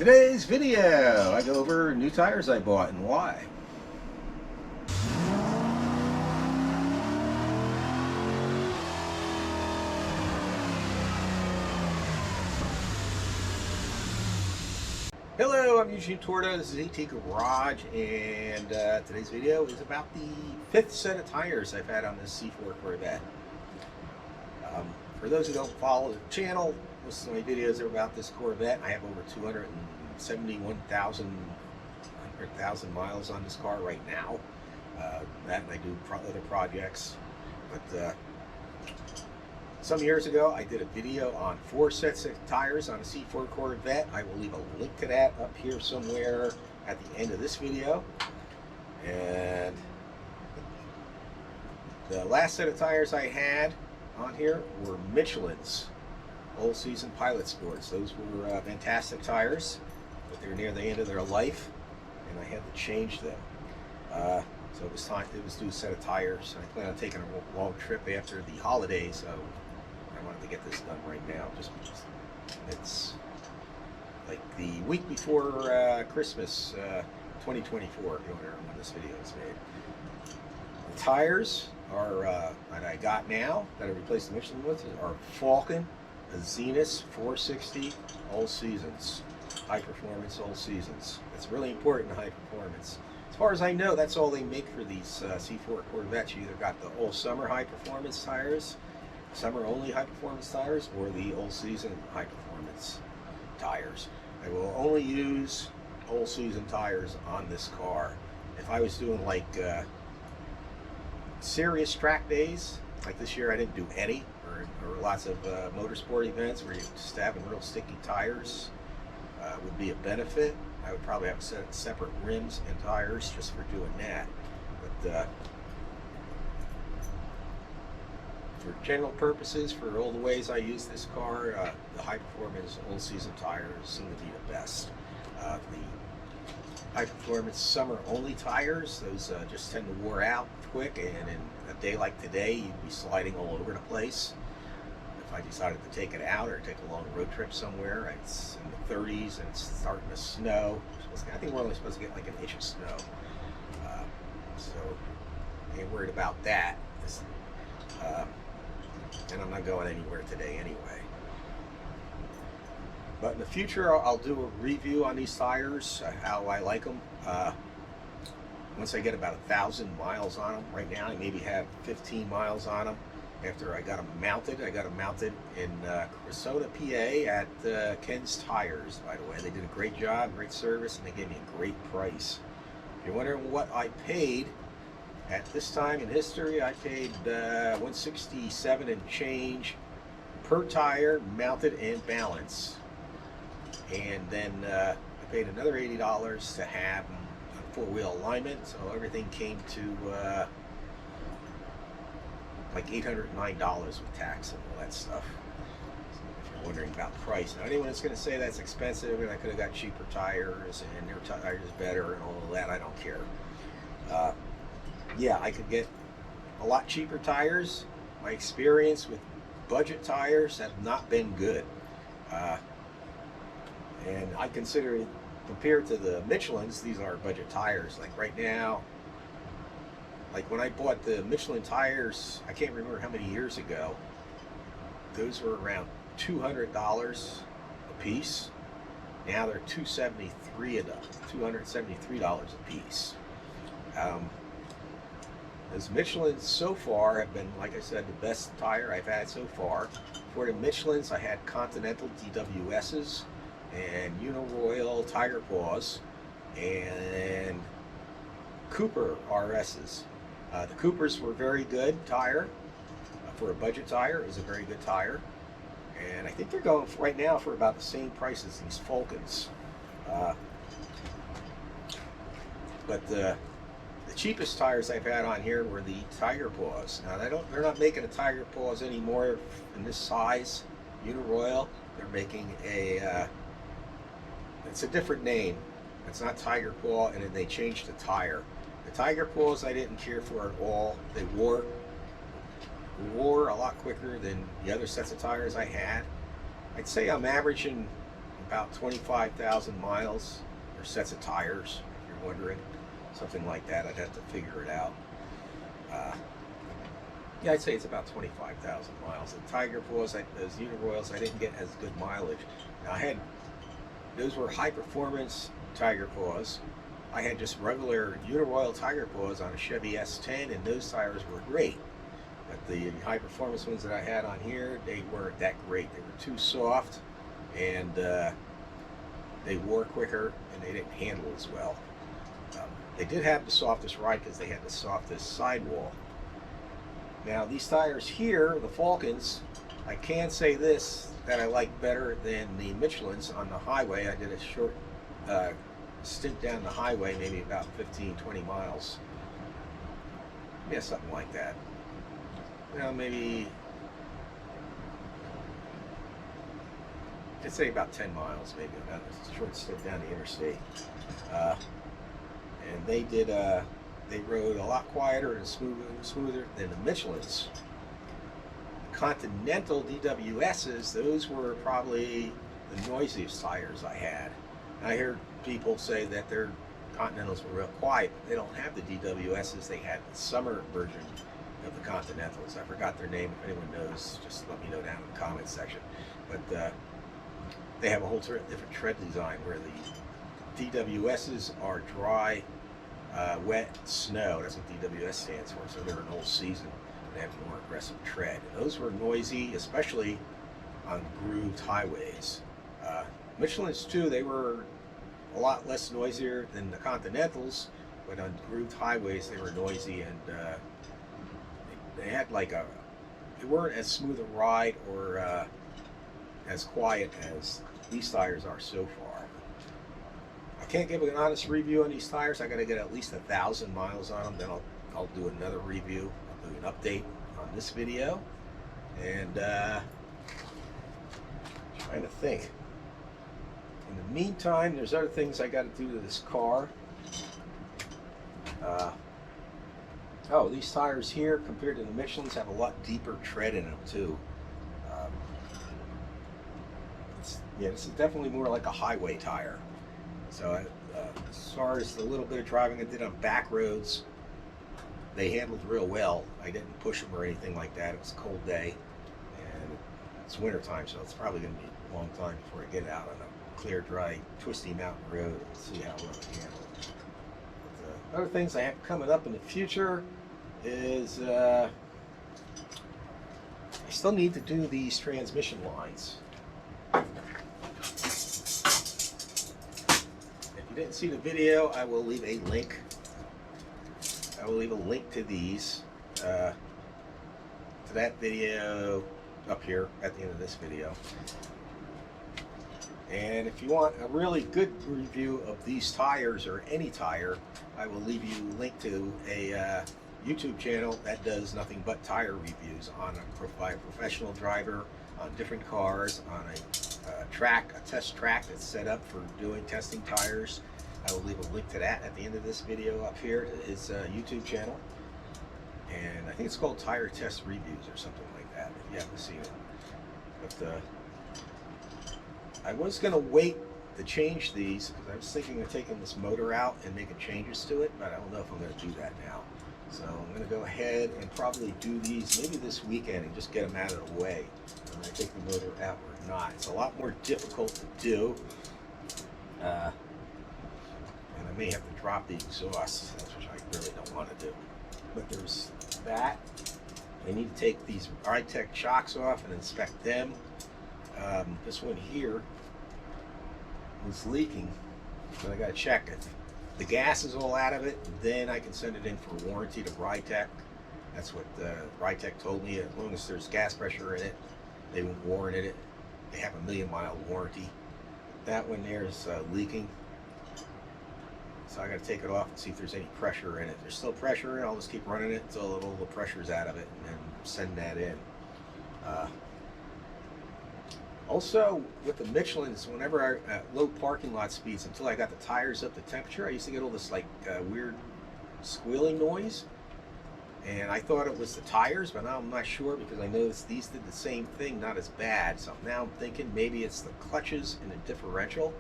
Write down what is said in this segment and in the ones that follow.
Today's video, I go over new tires I bought and why. Hello, I'm Eugene Torta. This is AT Garage, and today's video is about the 5th set of tires I've had on this C4 Corvette. For those who don't follow the channel, most of my videos are about this Corvette. I have over 271,000 miles on this car right now. That and I do other projects. But some years ago, I did a video on 4 sets of tires on a C4 Corvette. I will leave a link to that up here somewhere at the end of this video. And the last set of tires I had on here were Michelin's Old Season Pilot Sports. Those were fantastic tires, but they're near the end of their life, and I had to change them. So it was time. It was due a set of tires. I plan on taking a long trip after the holidays, so I wanted to get this done right now. Just because it's like the week before Christmas, 2024, when this video is made. The tires are that I got now that I replaced the Michelin with are Falcon, a Zenith 460 All Seasons, high performance All Seasons. It's really important in high performance. As far as I know, that's all they make for these C4 Corvettes. You either got the all summer high performance tires, summer only high performance tires, or the all season high performance tires. I will only use all season tires on this car. If I was doing like serious track days, like this year I didn't do any, or lots of motorsport events where you're just having real sticky tires, would be a benefit. I would probably have a set of separate rims and tires just for doing that. But for general purposes, for all the ways I use this car, the high performance all season tires seem to be the best. The high performance summer only tires, those just tend to wear out quick, and in a day like today you'd be sliding all over the place. If I decided to take it out or take a long road trip somewhere, it's in the 30s and it's starting to snow. I think we're only supposed to get like an inch of snow, so I ain't worried about that. And I'm not going anywhere today anyway. But in the future, I'll do a review on these tires, how I like them. Once I get about 1,000 miles on them. Right now, I maybe have 15 miles on them. After I got them mounted in Cressona, PA at Ken's Tires, by the way. They did a great job, great service, and they gave me a great price. If you're wondering what I paid, at this time in history, I paid $167 and change per tire, mounted and balance. And then I paid another $80 to have a four-wheel alignment, so everything came to like $809 with tax and all that stuff. So if you're wondering about price, now anyone that's going to say that's expensive and I could have got cheaper tires and their tires better and all of that, I don't care. Yeah, I could get a lot cheaper tires. My experience with budget tires have not been good. And I consider it, compared to the Michelin's, these are budget tires. Like right now, like when I bought the Michelin tires, I can't remember how many years ago, those were around $200 a piece. Now they're $273 a piece. Those Michelin's so far have been, like I said, the best tire I've had so far. For the Michelin's, I had Continental DWS's and Uniroyal Tiger Paws and Cooper RS's. The Coopers were very good tire. For a budget tire, it was a very good tire. And I think they're going right now for about the same price as these Falcons. But the cheapest tires I've had on here were the Tiger Paws. Now they're not making the Tiger Paws anymore in this size. Uniroyal, they're making it's a different name. It's not Tiger Paw, and then they changed the tire. The Tiger Paws I didn't care for at all. They wore a lot quicker than the other sets of tires I had. I'd say I'm averaging about 25,000 miles, or sets of tires, if you're wondering. Something like that. I'd have to figure it out. Yeah, I'd say it's about 25,000 miles. The Tiger Paws, those Uniroyals, I didn't get as good mileage. Now those were high performance Tiger Paws. I had just regular Uniroyal Tiger Paws on a Chevy S10, and those tires were great. But the high performance ones that I had on here, they weren't that great. They were too soft, and they wore quicker, and they didn't handle as well. They did have the softest ride because they had the softest sidewall. Now these tires here, the Falcons, I can say this, that I like better than the Michelins on the highway. I did a short stint down the highway, maybe about 15-20 miles. Yeah, something like that. Well, maybe, I'd say about 10 miles, maybe, about a short stint down the interstate. And they rode a lot quieter and smoother than the Michelins. The Continental DWSs, those were probably the noisiest tires I had. I heard people say that their Continentals were real quiet, but they don't have the DWSs. They had the summer version of the Continentals. I forgot their name. If anyone knows, just let me know down in the comments section. But they have a whole different tread design where the DWSs are dry, wet snow. That's what DWS stands for. So they're an all season and have more aggressive tread. And those were noisy, especially on grooved highways. Michelins too, they were a lot less noisier than the Continentals, but on grooved highways they were noisy, and they had they weren't as smooth a ride or as quiet as these tires are so far. I can't give an honest review on these tires. I got to get at least 1,000 miles on them, then I'll do another review. I'll do an update on this video, and trying to think. In the meantime, there's other things I got to do to this car. Oh, these tires here, compared to the Michelins, have a lot deeper tread in them too. Yeah, this is definitely more like a highway tire. So as far as the little bit of driving I did on back roads, they handled real well. I didn't push them or anything like that. It was a cold day, and it's winter time, so it's probably going to be a long time before I get out on a clear, dry, twisty mountain road and see how well it handles. But, other things I have coming up in the future is I still need to do these transmission lines. If you didn't see the video, I will leave a link. I will leave a link to these, to that video up here at the end of this video. And if you want a really good review of these tires or any tire, I will leave you a link to a YouTube channel that does nothing but tire reviews by a professional driver on different cars on a test track that's set up for doing testing tires. I will leave a link to that at the end of this video up here to his YouTube channel. And I think it's called Tire Test Reviews or something like that, if you haven't seen it. But I was going to wait to change these because I was thinking of taking this motor out and making changes to it, but I don't know if I'm going to do that now. So I'm going to go ahead and probably do these maybe this weekend and just get them out of the way when I take the motor out or not. It's a lot more difficult to do, and I may have to drop the exhaust, which I really don't want to do. But there's that. I need to take these Ritech shocks off and inspect them. This one here is leaking, so I got to check it. The gas is all out of it, then I can send it in for warranty to Ritech. That's what Ritech told me. As long as there's gas pressure in it, they won't warrant it. They have a 1,000,000-mile warranty. That one there is leaking, so I got to take it off and see if there's any pressure in it. If there's still pressure in it, I'll just keep running it until all the pressure's out of it, and then send that in. Also, with the Michelins, whenever I at low parking lot speeds, until I got the tires up to temperature, I used to get all this weird squealing noise. And I thought it was the tires, but now I'm not sure because I noticed these did the same thing, not as bad. So now I'm thinking maybe it's the clutches and the differential.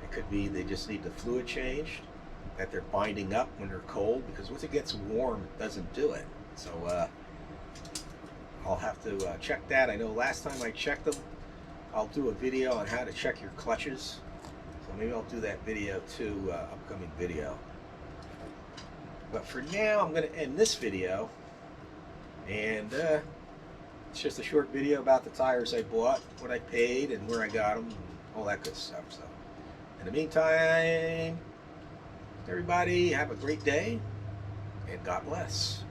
It could be they just need the fluid changed, that they're binding up when they're cold, because once it gets warm, it doesn't do it. So I'll have to check that. I know last time I checked them, I'll do a video on how to check your clutches. So maybe I'll do that video too, upcoming video. But for now, I'm going to end this video, and it's just a short video about the tires I bought, what I paid, and where I got them, and all that good stuff. So, in the meantime, everybody have a great day, and God bless.